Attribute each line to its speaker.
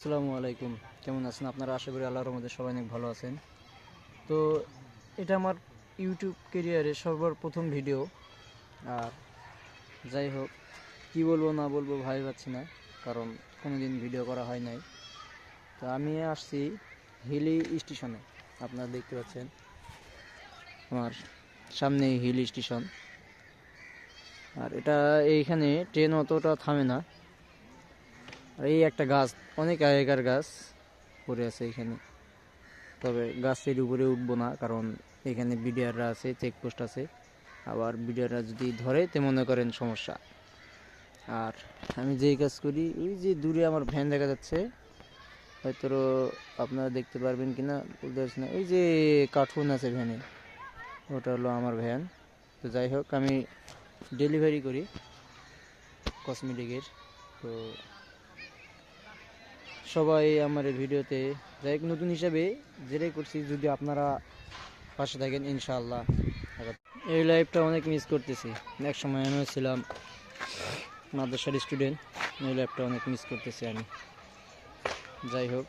Speaker 1: আসসালামু আলাইকুম। কেমন আছেন আপনারা? আশা করি আল্লাহর রহমতে সবাই অনেক ভালো আছেন। তো এটা আমার ইউটিউব ক্যারিয়ারের সর্বপ্রথম ভিডিও। আর যাই হোক, কি বলবো না বলবো ভাই পাচ্ছি না, কারণ কোনোদিন ভিডিও করা হয় নাই। তো আমি আসছি হিলি স্টেশনে। আপনারা দেখতে পাচ্ছেন আমার সামনে হিলি স্টেশন। আর এটা এইখানে ট্রেন অতটা থামে না। আর এই একটা গাছ, অনেক আগেকার গাছ পড়ে আছে এখানে। তবে গাছের উপরে উঠবো না, কারণ এখানে বিডিআররা আছে, চেকপোস্ট আছে। আবার বিডিআররা যদি ধরে তে মনে করেন সমস্যা। আর আমি যেই কাজ করি, ওই যে দূরে আমার ভ্যান দেখা যাচ্ছে, হয়তো আপনারা দেখতে পারবেন কিনা বলতে পারছি না। ওই যে কার্টুন আছে ভ্যানে, ওটা হলো আমার ভ্যান। তো যাই হোক, আমি ডেলিভারি করি কসমেটিকের। তো সবাই আমার এই ভিডিওতে, যাই হোক নতুন হিসাবে যেটাই করছি, যদি আপনারা পাশে থাকেন ইনশাআল্লাহ। এই লাইফটা অনেক মিস করতেছি। এক সময় আমিও ছিলাম মাদ্রাসার স্টুডেন্ট, এই লাইফটা অনেক মিস করতেছি আমি। যাই হোক,